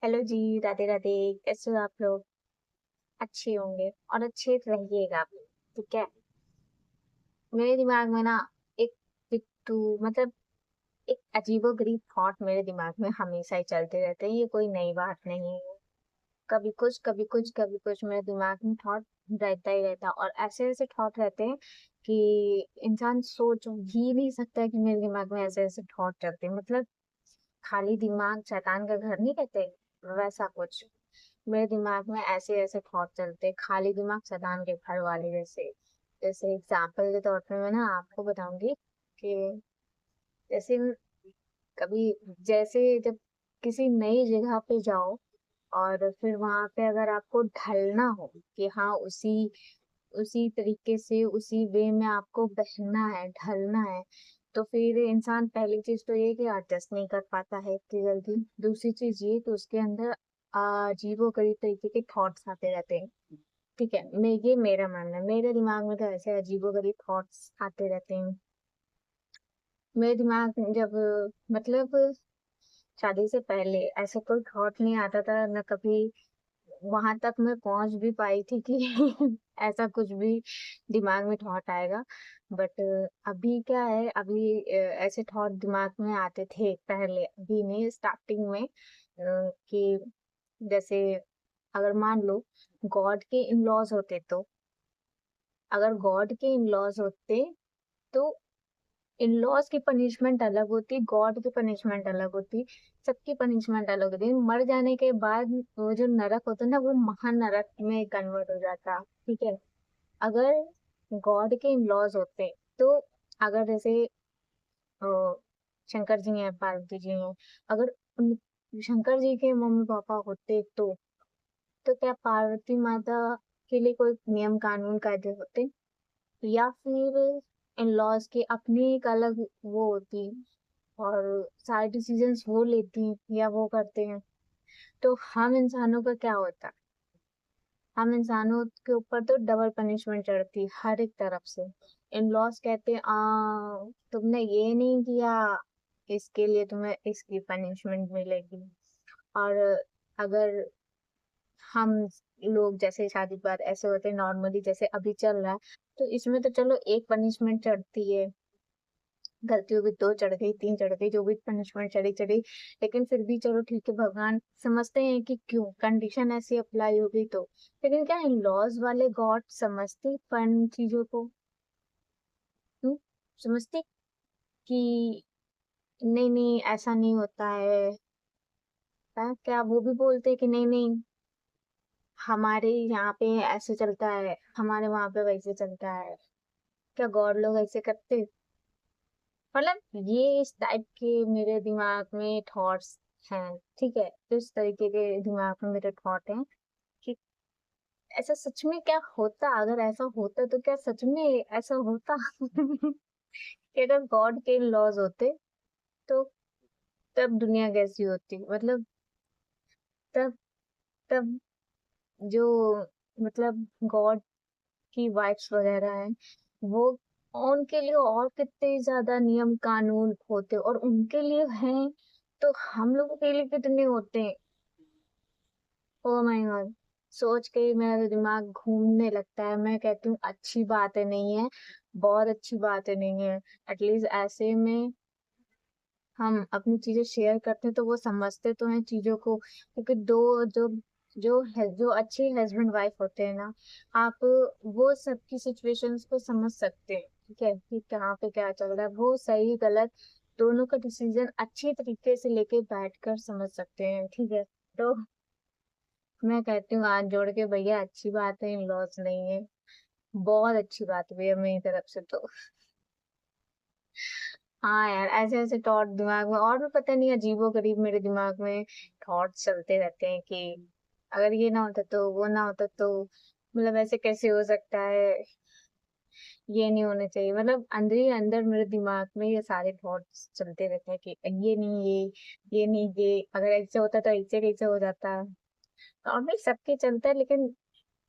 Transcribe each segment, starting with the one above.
Hello जी, राधे राधे। कैसे हो आप लोग? अच्छे होंगे और अच्छे रहिएगा आप लोग, ठीक है। मेरे दिमाग में ना एक पिट्टू मतलब एक अजीबोगरीब थॉट मेरे दिमाग में हमेशा ही चलते रहते हैं। ये कोई नई बात नहीं है। कभी कुछ कभी कुछ कभी कुछ मेरे दिमाग में थॉट रहता ही रहता है, और ऐसे ऐसे थॉट रहते हैं कि इंसान सोच ही नहीं सकता है कि मेरे दिमाग में ऐसे ऐसे थॉट चलते हैं। मतलब खाली दिमाग शैतान का घर नहीं कहते, वैसा कुछ मेरे दिमाग में ऐसे ऐसे थॉट चलते, खाली दिमाग शैतान के घर वाले जैसे। जैसे एग्जाम्पल के तौर पे मैं ना आपको बताऊंगी कि जैसे कभी जैसे जब किसी नई जगह पे जाओ और फिर वहां पे अगर आपको ढलना हो कि हाँ उसी उसी तरीके से उसी वे में आपको बहना है, ढलना है, तो फिर इंसान पहली चीज तो ये कि एडजस्ट नहीं कर पाता है इतनी जल्दी। दूसरी चीज ये कि उसके अंदर अजीबोगरीब तरीके के थॉट्स आते रहते हैं। ठीक है, ये मेरा मानना है। मेरे दिमाग में तो ऐसे अजीबोगरीब थॉट्स आते रहते हैं। मेरे दिमाग में जब मतलब शादी से पहले ऐसा कोई थॉट नहीं आता था न कभी। वहां तक मैं पहुंच भी पाई थी कि ऐसा कुछ भी दिमाग में थॉट आएगा। बट अभी क्या है, अभी ऐसे थॉट दिमाग में आते थे पहले, अभी नहीं, स्टार्टिंग में कि जैसे अगर मान लो गॉड के इन लॉज होते, तो अगर गॉड के इन लॉज होते तो इन लॉज की पनिशमेंट अलग होती, गॉड की पनिशमेंट अलग होती, सबकी पनिशमेंट अलग होती। मर जाने के बाद वो जो नरक होता ना, वो महानरक में कन्वर्ट हो जाता। ठीक है। अगर गॉड के इन लॉज होते तो अगर जैसे अ, शंकर जी हैं, पार्वती जी हैं, अगर शंकर जी के मम्मी पापा होते तो क्या पार्वती माता के लिए कोई नियम कानून कायदे होते, या फिर इन लॉज की अपनी एक अलग वो होती और सारे डिसीजंस वो लेती या वो करते हैं। तो हम इंसानों का क्या होता, हम इंसानों के ऊपर तो डबल पनिशमेंट चढ़ती हर एक तरफ से। इन लॉज कहते तुमने ये नहीं किया, इसके लिए तुम्हें इसकी पनिशमेंट मिलेगी। और अगर हम लोग जैसे शादी के बाद ऐसे होते हैं नॉर्मली जैसे अभी चल रहा है, तो इसमें तो चलो एक पनिशमेंट चढ़ती है, गलती होगी दो चढ़ गई, तीन चढ़ गई, जो भी पनिशमेंट चढ़ी चढ़ी। लेकिन फिर भी चलो ठीक है, भगवान समझते हैं कि क्यों कंडीशन ऐसी अप्लाई होगी तो। लेकिन क्या लॉज वाले गॉड समझते फन चीजों को? क्यों समझते कि नहीं नहीं ऐसा नहीं होता है? क्या वो भी बोलते कि नहीं नहीं, हमारे यहाँ पे ऐसे चलता है, हमारे वहां पे वैसे चलता है? क्या गॉड लोग ऐसे करते? मतलब ये इस टाइप के मेरे दिमाग में थॉट्स हैं। ठीक है, तो इस तरीके के दिमाग में मेरे थॉट हैं कि ऐसा सच में क्या होता, अगर ऐसा होता तो क्या सच में ऐसा होता कि अगर गॉड के लॉज होते तो तब दुनिया कैसी होती? मतलब तब तब जो मतलब गॉड की वाइफ्स वगैरह हैं, वो उनके लिए और कितने ज्यादा नियम कानून होते, और उनके लिए हैं तो हम लोगों के लिए कितने होते हैं। ओ माय गॉड, सोच के ही मेरा तो दिमाग घूमने लगता है। मैं कहती हूँ अच्छी बातें नहीं है, बहुत अच्छी बातें नहीं है। एटलीस्ट ऐसे में हम अपनी चीजें शेयर करते हैं तो वो समझते तो हैं चीजों को, क्योंकि दो जो जो अच्छे हस्बैंड वाइफ होते हैं ना, आप वो सबकी सिचुएशंस को समझ सकते हैं। ठीक है, कि कहाँ पे क्या चल रहा है, वो सही गलत दोनों का डिसीजन अच्छी तरीके से लेके बैठ कर समझ सकते हैं। ठीक है, तो मैं कहती हूँ हाथ जोड़ के भैया अच्छी बात है, इन लॉस नहीं है, बहुत अच्छी बात है भैया मेरी तरफ से तो। हाँ यार, ऐसे ऐसे थॉट दिमाग में और भी पता नहीं अजीबो गरीब मेरे दिमाग में थॉट्स चलते रहते हैं कि अगर ये ना होता तो वो ना होता तो, मतलब ऐसे कैसे हो सकता है, ये नहीं होना चाहिए। मतलब अंदर ही अंदर मेरे दिमाग में ये सारे थॉट्स चलते रहते हैं कि ये नहीं ये नहीं ये, अगर ऐसे होता तो ऐसे कैसे हो जाता। नॉर्मली सबके चलता है, लेकिन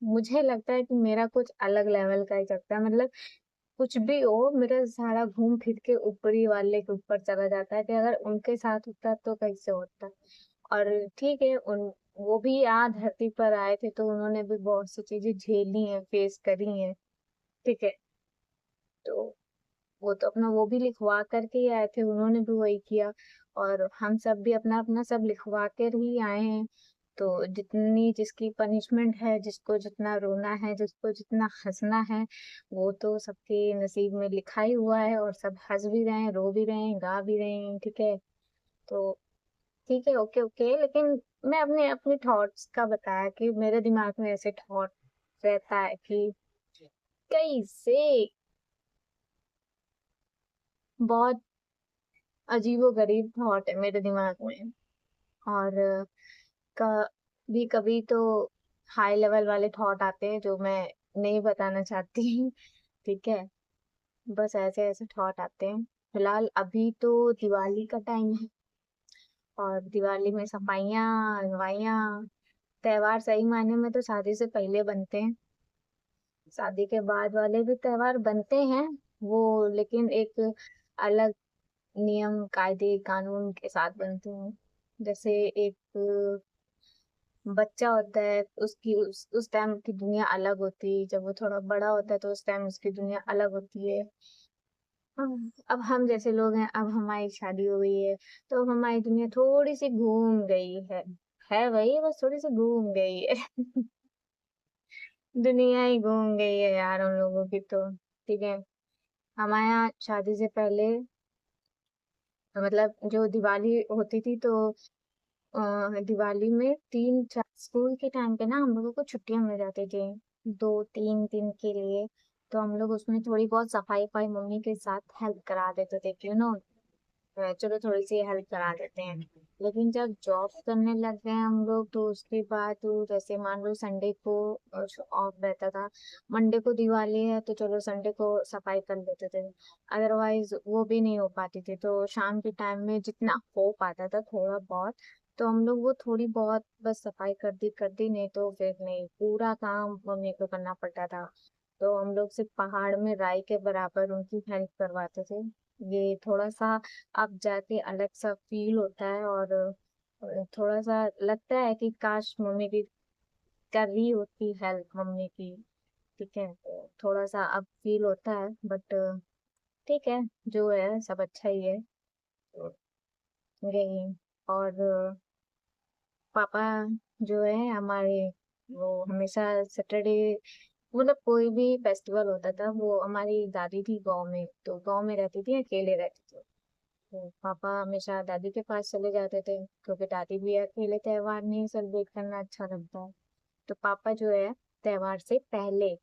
मुझे लगता है कि मेरा कुछ अलग लेवल का ही चलता है। मतलब कुछ भी हो, मेरा सारा घूम फिर के ऊपरी वाले के ऊपर चला जाता है कि अगर उनके साथ होता तो कैसे होता। और ठीक है, उन वो भी यहाँ धरती पर आए थे तो उन्होंने भी बहुत सी चीजें झेली हैं, फेस करी हैं। ठीक है, तो वो तो अपना वो भी लिखवा करके ही आए थे, उन्होंने भी वही किया। और हम सब भी अपना अपना सब लिखवा कर ही आए हैं। तो जितनी जिसकी पनिशमेंट है, जिसको जितना रोना है, जिसको जितना हंसना है, वो तो सबके नसीब में लिखा ही हुआ है। और सब हंस भी रहे हैं, रो भी रहे हैं, गा भी रहे हैं। ठीक है, तो ठीक है, ओके ओके। लेकिन मैं अपने अपने थॉट्स का बताया कि मेरे दिमाग में ऐसे थॉट रहता है कि कैसे बहुत अजीबो गरीब थॉट है मेरे दिमाग में। और कभी कभी तो हाई लेवल वाले थॉट आते हैं जो मैं नहीं बताना चाहती। ठीक है, बस ऐसे ऐसे थॉट आते हैं। फिलहाल अभी तो दिवाली का टाइम है, और दिवाली में सफाइयाँ दवाइयाँ, त्योहार सही मायने में तो शादी से पहले बनते हैं। शादी के बाद वाले भी त्योहार बनते हैं वो, लेकिन एक अलग नियम कायदे कानून के साथ बनते हैं। जैसे एक बच्चा होता है, उसकी उस टाइम की दुनिया अलग होती है। जब वो थोड़ा बड़ा होता है तो उस टाइम उसकी दुनिया अलग होती है। अब हम जैसे लोग हैं, अब हमारी शादी हो गई है, तो अब हमारी दुनिया थोड़ी सी घूम गई है वही, बस थोड़ी सी घूम गई है। दुनिया ही घूम गई है यार हम लोगों की तो। ठीक है, हमारे यहाँ शादी से पहले मतलब जो दिवाली होती थी तो दिवाली में 3 4 स्कूल के टाइम पे ना हम लोगों को छुट्टियां मिल जाती थी, 2 3 दिन के लिए। तो हम लोग उसमें थोड़ी बहुत सफाई वफाई मम्मी के साथ हेल्प करा देते थे, क्यों ना, चलो थोड़ी सी हेल्प करा देते हैं। लेकिन जब जॉब करने लग गए हम लोग तो उसके बाद तो जैसे मान लो संडे को ऑफ रहता था, मंडे को दिवाली है तो चलो संडे को सफाई कर लेते थे। अदरवाइज वो भी नहीं हो पाती थी, तो शाम के टाइम में जितना हो पाता था थोड़ा बहुत, तो हम लोग वो थोड़ी बहुत बस सफाई कर दी, नहीं तो फिर नहीं, पूरा काम मम्मी को करना पड़ता था। तो हम लोग सिर्फ पहाड़ में राई के बराबर उनकी हेल्प करवाते थे। ये थोड़ा सा अब जाके अलग सा फील होता है, और थोड़ा सा लगता है कि काश मम्मी की कर रही होती हेल्प मम्मी की। ठीक है, तो थोड़ा सा अब फील होता है, बट ठीक है, जो है सब अच्छा ही है। तो यही। और पापा जो है हमारे, वो हमेशा सैटरडे, मतलब कोई भी फेस्टिवल होता था, वो हमारी दादी थी गांव में, तो गांव में रहती थी, अकेले रहती थी। तो पापा हमेशा दादी के पास चले जाते थे, क्योंकि दादी भी अकेले त्योहार नहीं सेलिब्रेट करना अच्छा लगता है। तो पापा जो है त्योहार से पहले,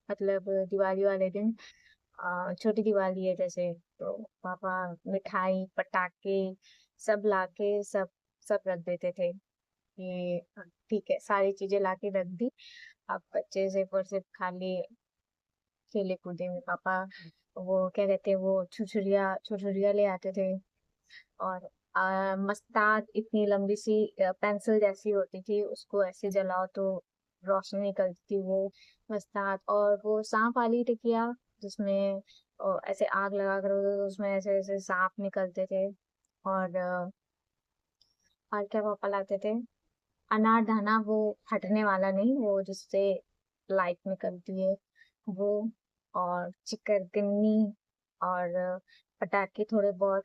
मतलब दिवाली वाले दिन, छोटी दिवाली है जैसे, तो पापा मिठाई पटाखे सब लाके सब सब रख देते थे कि ठीक है, सारी चीजें लाके रख दी, अब बच्चे सिर्फ खाली खेले कूदे में। पापा वो क्या कहते हैं, वो छुरछुरिया छुरछुरिया ले आते थे। और मस्ताद इतनी लंबी सी पेंसिल जैसी होती थी, उसको ऐसे जलाओ तो रोशनी निकलती थी वो मस्ताद। और वो सांप वाली टिकिया, जिसमें ऐसे आग लगा कर उसमें ऐसे ऐसे सांप निकलते थे। और क्या पापा लाते थे, अनारदाना, वो फटने वाला नहीं, वो जिससे लाइट निकलती है वो। और चिकरगन्नी, और पटाखे थोड़े बहुत,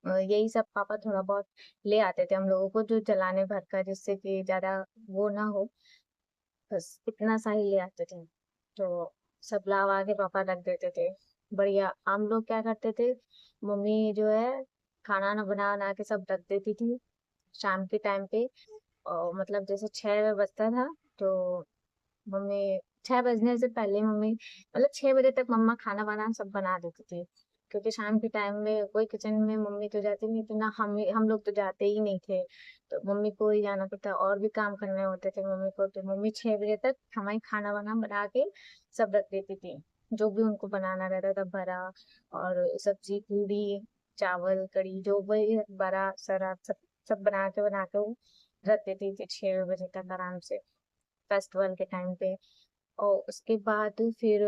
यही सब पापा थोड़ा बहुत ले आते थे हम लोगों को, जो जलाने भर का, जिससे कि ज्यादा वो ना हो, बस इतना सा ही ले आते थे। तो सब लावा के पापा रख देते थे, बढ़िया। हम लोग क्या करते थे, मम्मी जो है खाना ना बना बना के सब रख देती थी शाम के टाइम पे। और मतलब जैसे 6 बजता था तो मम्मी, 6 बजने से पहले मम्मी, मतलब 6 बजे तक मम्मा खाना वाना सब बना देती थी। क्योंकि शाम के टाइम में कोई किचन में मम्मी तो जाती नहीं थी ना, हम लोग तो जाते ही नहीं थे। तो मम्मी को ही जाना पड़ता, और भी काम करने होते थे मम्मी को, तो मम्मी 6 बजे तक हमारी खाना वाना बना के सब रख देती थी, जो भी उनको बनाना रहता था, भरा और सब्जी पूरी चावल कढ़ी, जो भी बड़ा सरा सब सब बना के वो रख देती थी 6 बजे तक आराम से, फेस्टिवल के टाइम पे। और उसके बाद फिर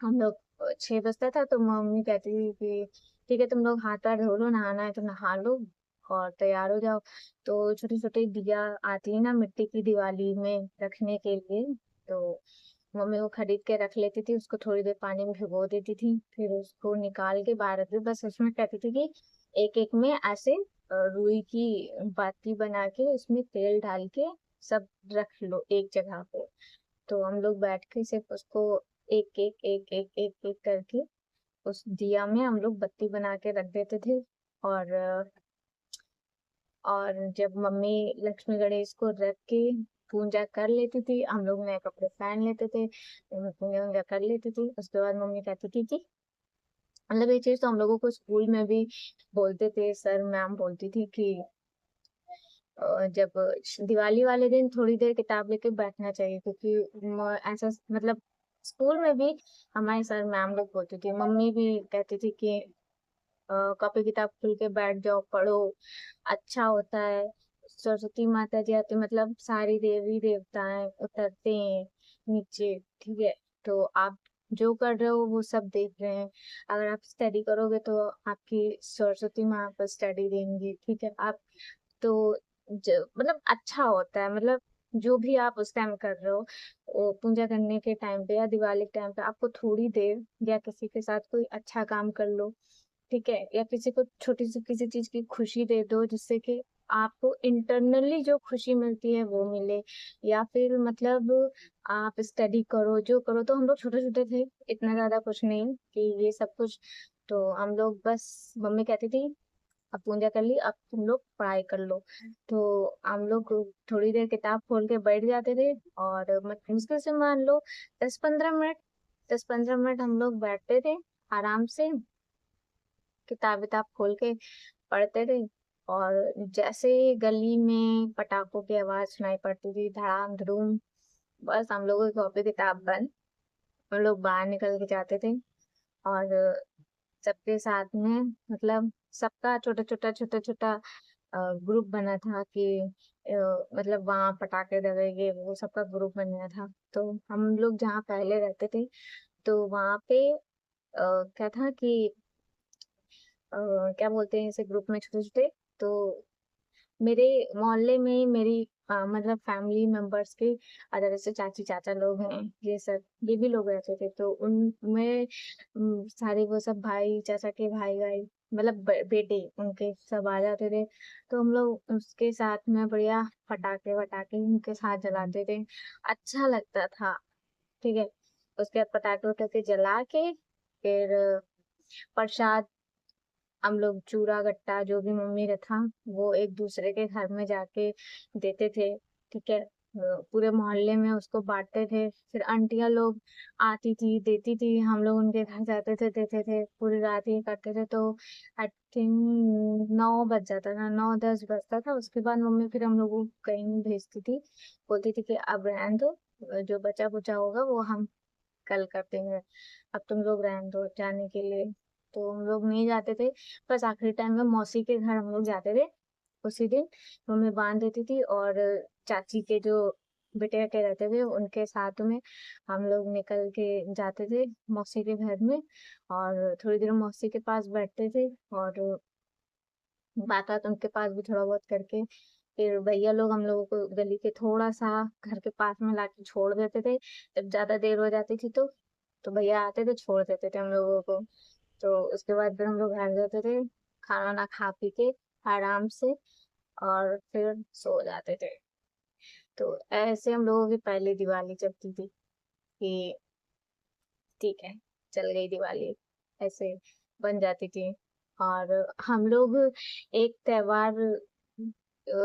हम लोग 6 बजता था तो मम्मी कहती थी कि ठीक है तुम लोग हाथ पैर धो लो, नहाना है तो नहा लो, और तैयार हो जाओ। तो छोटे-छोटे दिया आती है ना मिट्टी की दिवाली में रखने के लिए, तो मम्मी वो खरीद के रख लेती थी, उसको थोड़ी देर पानी में भिगो देती थी, फिर उसको निकाल के बाहर रख, बस उसमें कहती थी कि एक-एक में ऐसे रुई की बाती बना के उसमें तेल डाल के सब रख लो एक जगह पे। तो हम लोग बैठ के सिर्फ उसको एक-एक, एक-एक, एक-एक करके उस दिया में हम लोग बत्ती बना के रख देते थे। और और जब मम्मी लक्ष्मी गणेश को रख के पूजा कर लेती थी, हम लोग नए कपड़े पहन लेते थे, पूजा वूजा कर लेती थी। उसके बाद मम्मी कहती थी कि मतलब ये चीज तो हम लोगों को स्कूल में भी बोलते थे, सर मैम बोलती थी कि जब दिवाली वाले दिन थोड़ी देर किताब लेके बैठना चाहिए, क्योंकि ऐसा मतलब स्कूल में भी हमारे सर मैम लोग बोलती थी, मम्मी भी कहती थी कि कॉपी किताब खोल के बैठ जाओ, पढ़ो, अच्छा होता है। सरस्वती माता जी आती, मतलब सारी देवी देवताएं उतरते हैं नीचे, ठीक है। तो आप जो कर रहे हो वो सब देख रहे हैं। अगर आप स्टडी करोगे तो आपकी सरस्वती माँ आपको स्टडी देंगी, ठीक है। आप तो मतलब अच्छा होता है, मतलब जो भी आप उस टाइम कर रहे हो, वो पूजा करने के टाइम पे या दिवाली के टाइम पे आपको थोड़ी देर या किसी के साथ कोई अच्छा काम कर लो, ठीक है, या किसी को छोटी सी किसी चीज की खुशी दे दो, जिससे कि आपको इंटरनली जो खुशी मिलती है वो मिले। या फिर मतलब आप स्टडी करो, जो करो। तो हम लोग छोटे छोटे थे, इतना ज्यादा कुछ नहीं कि ये सब कुछ। तो हम लोग बस, मम्मी कहती थी अब पूजा कर ली, अब तुम लोग पढ़ाई कर लो। तो हम लोग थोड़ी देर किताब खोल के बैठ जाते थे, और मुश्किल से मान लो 10-15 मिनट, 10-15 मिनट हम लोग बैठते थे आराम से, किताब विताब खोल के पढ़ते थे। और जैसे ही गली में पटाखों की आवाज सुनाई पड़ती थी, धड़ाम धड़ूम, बस हम लोगों की कॉपी किताब बंद, हम लोग बाहर निकल के जाते थे। और सबके साथ में मतलब सबका छोटा छोटा छोटा छोटा ग्रुप बना था कि मतलब वहाँ पटाखे दगेंगे, वो सबका ग्रुप बना था। तो हम लोग जहाँ पहले रहते थे, तो वहाँ पे क्या था कि क्या बोलते हैं इसे, ग्रुप में छोटे छोटे। तो मेरे मोहल्ले में मेरी मतलब फैमिली मेंबर्स के अदर से चाची चाचा लोग हैं, ये सब ये भी लोग रहते थे। तो उनमें सारे वो सब भाई चाचा के भाई भाई मतलब बेटे उनके सब आ जाते थे। तो हम लोग उसके साथ में बढ़िया पटाखे वटाखे उनके साथ जलाते थे, अच्छा लगता था, ठीक है। उसके बाद पटाखे वटाखे जला के फिर प्रसाद हम लोग चूरा गट्टा जो भी मम्मी रखा वो एक दूसरे के घर में जाके देते थे, ठीक है। पूरे मोहल्ले में उसको बांटते थे, फिर आंटियां लोग आती थी देती थी, हम लोग उनके घर जाते थे देते थे, पूरी रात ये करते थे। तो आई थिंक 9 बज जाता था, 9-10 बजता था। उसके बाद मम्मी फिर हम लोगों को कहीं नहीं भेजती थी, बोलती थी कि अब रहने दो, जो बचा बुचा होगा वो हम कल कर देंगे, अब तुम लोग रहने दो जाने के लिए। तो हम लोग नहीं जाते थे, बस आखिरी टाइम में मौसी के घर हम लोग जाते थे उसी दिन। मम्मी बांध देती थी, और चाची के जो बेटे बेटे रहते थे उनके साथ में हम लोग निकल के जाते थे मौसी के घर में, और थोड़ी देर मौसी के पास बैठते थे, और बात बात उनके पास भी थोड़ा बहुत करके फिर भैया लोग हम लोगों को गली के थोड़ा सा घर के पास में लाके छोड़ देते थे। जब ज्यादा देर हो जाती थी तो भैया आते थे छोड़ देते थे हम लोगों को। तो उसके बाद फिर हम लोग घर जाते थे, खाना वाना खा पी के आराम से, और फिर सो जाते थे। तो ऐसे हम लोगों की पहली दिवाली चलती थी कि ठीक है, चल गई दिवाली, ऐसे बन जाती थी। और हम लोग एक त्योहार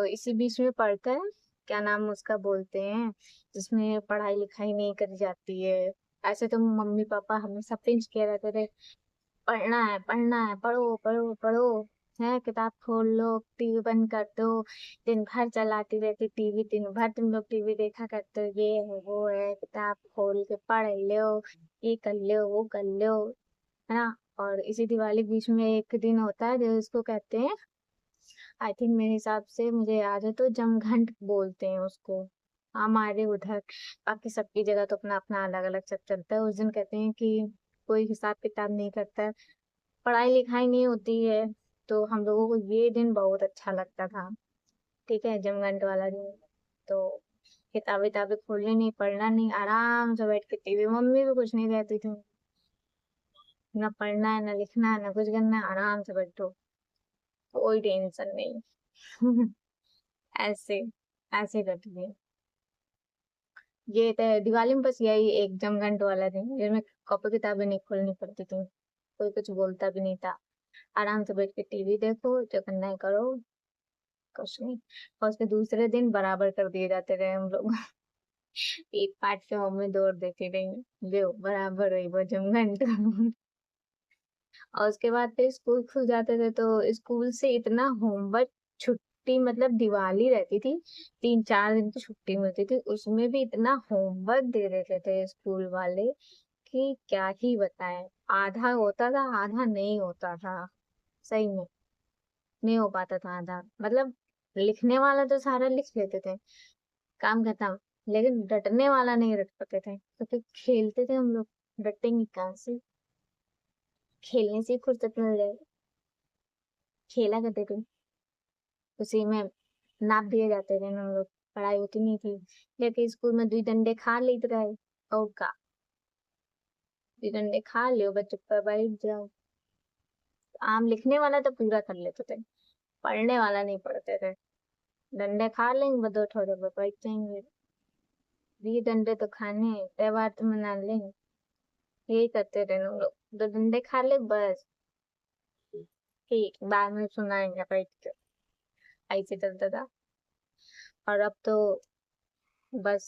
इसी बीच में पड़ता है, क्या नाम उसका बोलते हैं, जिसमें पढ़ाई लिखाई नहीं करी जाती है। ऐसे तो मम्मी पापा हमेशा पिंच किया रहते थे, पढ़ना है, पढ़ो पढ़ो पढ़ो, है किताब खोल लो, टीवी बंद कर दो, दिन भर चलाती रहती टीवी, दिन भर तुम लोग टीवी देखा करते हो, ये है वो है, किताब खोल के पढ़ लो, ये कर लो वो कर लो, है ना। और इसी दिवाली बीच में एक दिन होता है जो इसको कहते हैं, आई थिंक मेरे हिसाब से मुझे याद है तो जमघंट बोलते हैं उसको हमारे उधर। बाकी सबकी जगह तो अपना अपना अलग अलग सब चलता है। उस दिन कहते हैं कि कोई हिसाब किताब नहीं करता है, पढ़ाई लिखाई नहीं होती है, तो हम लोगों को ये दिन बहुत अच्छा लगता था। ठीक है, जमघंट वाला दिन। तो किताबें किताबें खोलनी नहीं, पढ़ना नहीं, आराम से बैठ के टीवी। मम्मी भी कुछ नहीं कहती थी, ना पढ़ना है, ना लिखना है, ना कुछ करना है, आराम से बैठो, कोई टेंशन नहीं। ऐसे ऐसे करती थी। ये तो दिवाली में बस यही एक जमघंट वाला दिन जिसमें कॉपी किताबें नहीं खोलनी पड़ती थी, कोई कुछ बोलता भी नहीं था। आराम से बैठ के टीवी देखो, जो करना है करो, कुछ नहीं। और उसके दूसरे दिन बराबर कर दिए जाते रहे हम लोग। एक पार्ट के मम्मी दौड़ देती रही, ले बराबर हुई वो जमघंट। और उसके बाद फिर स्कूल खुल जाते थे, तो स्कूल से इतना होमवर्क, छुट्टी मतलब दिवाली रहती थी, 3-4 दिन की छुट्टी मिलती थी, उसमें भी इतना होमवर्क दे देते थे स्कूल वाले कि क्या ही बताएं। आधा होता था, आधा नहीं होता था। सही में नहीं हो पाता था आधा। मतलब लिखने वाला तो सारा लिख लेते थे, काम खत्म। लेकिन रटने वाला नहीं रट पाते थे, तो फिर खेलते थे हम लोग। रटेंगे कहाँ से, खेलने से ही फुर्सत मिल जाए, खेला करते थे। उसी में नाप दिए जाते थे हम लोग, पढ़ाई होती नहीं थी। लेकिन स्कूल में 2 डंडे खा लेते रहे, और का 2 डंडे खा लियो, बच्चे पर बैठ जाओ। आम लिखने वाला तो पूरा कर लेते थे, पढ़ने वाला नहीं पढ़ते थे। डंडे खा लेंगे, बस 2 ठोड़े पर बैठ जाएंगे। 2 डंडे तो खाने हैं, त्योहार तो मना लेंगे। यही करते थे हम लोग, 2 डंडे खा ले बस, ठीक बाद में सुनाएंगे बैठ के। ऐसे चलता था। और अब तो बस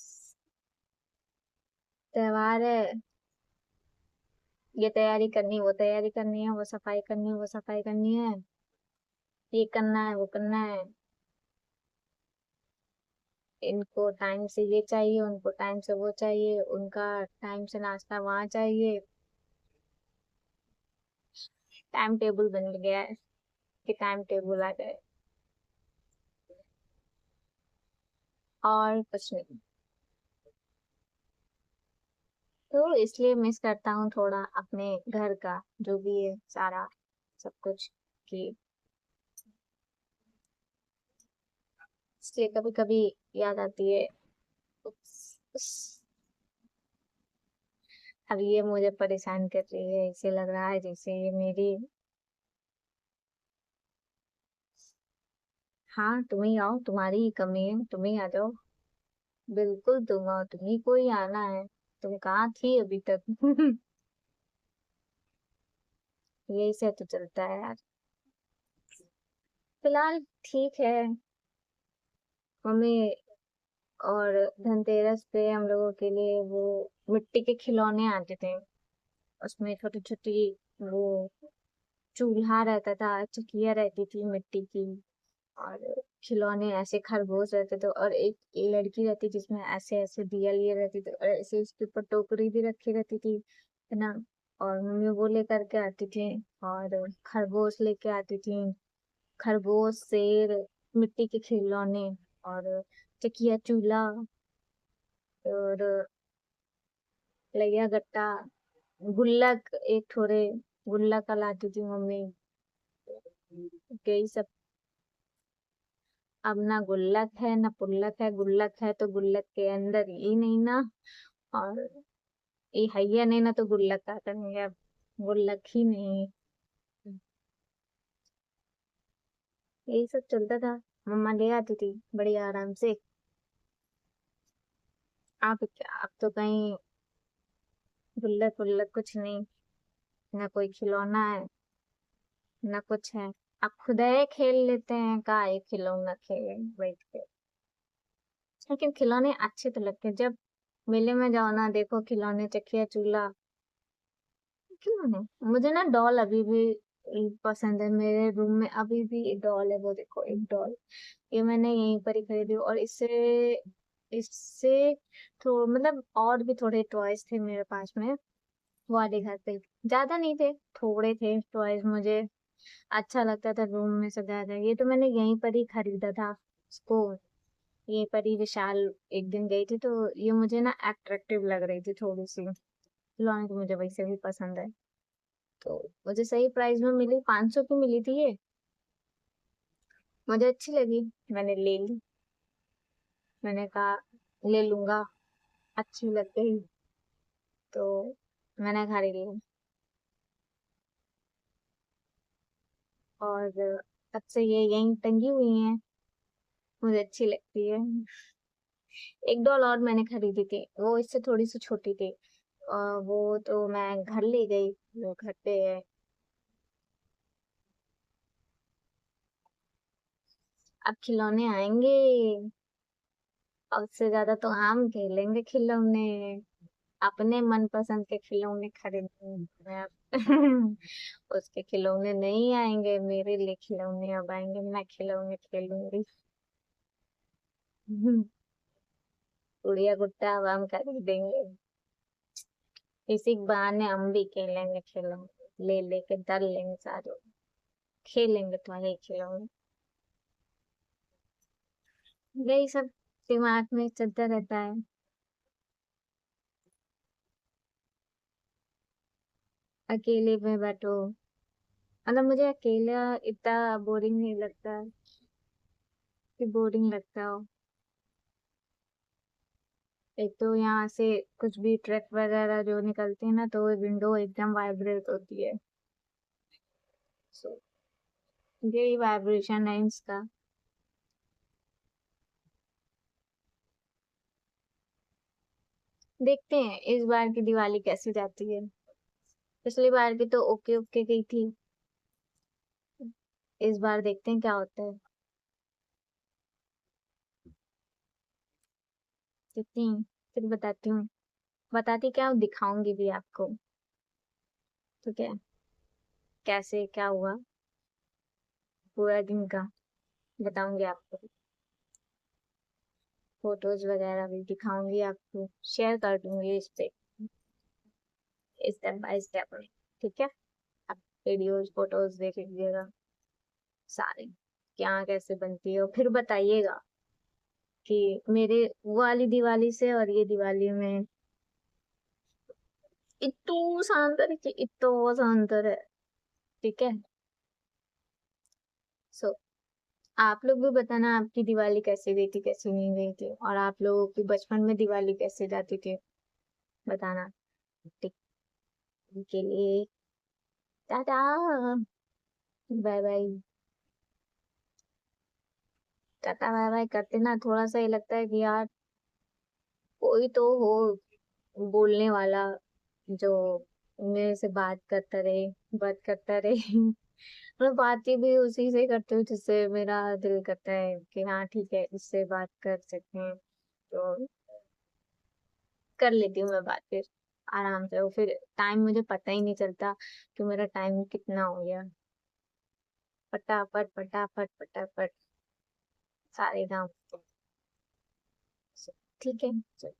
त्योहार है, ये तैयारी करनी, वो तैयारी करनी है, वो सफाई करनी है, वो सफाई करनी है, ये करना है, वो करना है। इनको टाइम से ये चाहिए, उनको टाइम से वो चाहिए, उनका टाइम से नाश्ता वहाँ चाहिए। टाइम टेबल बन गया है कि टाइम टेबल आ जाए, और कुछ नहीं। तो इसलिए मिस करता हूँ थोड़ा अपने घर का, जो भी है सारा, सब कुछ, कि इसलिए कभी कभी याद आती है। उस, उस, अब ये मुझे परेशान कर रही है, इसे लग रहा है जैसे ये मेरी। हाँ तुम ही आओ, तुम्हारी ही कमी है, तुम ही आ जाओ। बिल्कुल तुम आओ, तुम ही को ही आना है। तुम कहाँ थी अभी तक? यही से तो चलता है यार। फिलहाल ठीक है। मम्मी और धनतेरस पे हम लोगों के लिए वो मिट्टी के खिलौने आते थे, उसमें छोटी छोटी वो चूल्हा रहता था, चकिया रहती थी मिट्टी की, और खिलौने ऐसे खरगोश रहते थे, और एक लड़की रहती जिसमें ऐसे ऐसे दिया लिए रहती थी, और ऐसे उसके ऊपर टोकरी भी रखी रहती थी, है ना। और मम्मी वो लेकर के आती थी, और खरगोश लेके आती थी। खरगोश, शेर, मिट्टी के खिलौने, और चकिया चूल्हा, और लैया गट्टा, गुल्लक एक थोड़े, गुल्लक लाती थी मम्मी। यही सब। अब ना गुल्लक है ना पुल्लक है, गुल्लक है तो गुल्लक के अंदर ही नहीं ना, और ये हैया नहीं ना, तो गुल्लक का करेंगे अब, गुल्लक ही नहीं। यही सब चलता था, मम्मा ले आती थी बड़ी आराम से। आप क्या, अब तो कहीं गुल्लक गुल्लक कुछ नहीं, ना कोई खिलौना है, ना कुछ है। अब खुद खेल लेते हैं, का एक खिलौना खेले बैठ के। लेकिन खिलौने अच्छे तो लगते हैं, जब मेले में जाओ ना, देखो खिलौने, चकिया चूल्हा, खिलौने। मुझे ना डॉल अभी भी पसंद है, मेरे रूम में अभी भी एक डॉल है, वो देखो एक डॉल, ये मैंने यहीं पर ही खरीदी, और इससे इससे तो मतलब और भी थोड़े टॉयज थे मेरे पास में, वो वाले घर पे। ज्यादा नहीं थे, थोड़े थे टॉयज, मुझे अच्छा लगता था रूम में सजाया जाए। ये तो मैंने यहीं पर ही खरीदा था उसको, यहीं पर ही विशाल एक दिन गई थी, तो ये मुझे ना अट्रैक्टिव लग रही थी थोड़ी सी। खिलौने तो मुझे वैसे भी पसंद है, तो मुझे सही प्राइस में मिली, 500 की मिली थी ये। मुझे अच्छी लगी, मैंने ले ली। मैंने कहा ले लूंगा, अच्छी लग गई तो मैंने खरीद ली। और तब से ये यहीं टंगी हुई हैं, मुझे अच्छी लगती है। एक डॉल और मैंने खरीदी थी, वो इससे थोड़ी सी छोटी थी। वो तो मैं घर ले गई, वो घर पे है। अब खिलौने आएंगे और उससे ज्यादा तो हम खेलेंगे खिलौने। अपने मनपसंद के खिलौने खरीदेंगे अब। उसके खिलौने नहीं आएंगे, मेरे लिए खिलौने अब आएंगे, मैं खिलौने खेलूंगी। गुड़िया गुट्टा अब हम खरीदेंगे, इसी के बहाने हम भी खेलेंगे खिलौने, ले लेके डर लेंगे सारे, खेलेंगे तुम्हारे खिलौने। यही सब दिमाग में चलता रहता है। अकेले में बैठो, मतलब मुझे अकेला इतना बोरिंग नहीं लगता कि बोरिंग लगता हो। एक तो यहाँ से कुछ भी ट्रक वगैरह जो निकलती है ना, तो वो विंडो एकदम वाइब्रेट होती है। सो यही वाइब्रेशन है इसका। देखते हैं इस बार की दिवाली कैसी जाती है। पिछली बार की तो ओके ओके गई थी, इस बार देखते हैं क्या होता है। देखती हूँ, फिर बताती हूँ। बताती क्या हूँ, दिखाऊंगी भी आपको। ठीक है, कैसे क्या हुआ पूरा दिन का बताऊंगी आपको। फोटोज वगैरह भी दिखाऊंगी आपको, शेयर कर दूंगी इस पे, स्टेप बाय स्टेप। ठीक है, आप वीडियोज फोटोज देख लीजिएगा सारे, क्या कैसे बनती है, और फिर बताइएगा कि मेरे वो वाली दिवाली से और ये दिवाली में इतू सा अंतर है कि इतो सा अंतर है। ठीक है, सो आप लोग भी बताना आपकी दिवाली कैसी गई थी, कैसी नहीं गई थी, और आप लोगों की बचपन में दिवाली कैसे जाती थी, बताना। ठीक, के लिए tata, bye bye. Tata bye bye करते ना थोड़ा सा ये लगता है कि यार कोई तो हो बोलने वाला, जो मेरे से बात करता रहे, बात करता रहे। मैं बातें भी उसी से करती हूँ जिससे मेरा दिल करता है कि हाँ ठीक है, इससे बात कर सकते हैं, तो कर लेती हूँ मैं बात फिर आराम से। और फिर टाइम मुझे पता ही नहीं चलता कि मेरा टाइम कितना हो गया, फटाफट फटाफट फटाफट सारे काम। ठीक है, चलो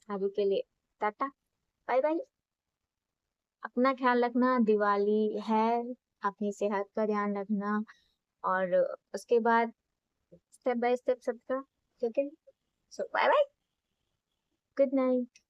अभी के लिए टाटा, बाय बाय। अपना ख्याल रखना, दिवाली है, अपनी सेहत का ध्यान रखना, और उसके बाद स्टेप बाय स्टेप सबका। ठीक है, सो बाय बाय, गुड नाइट।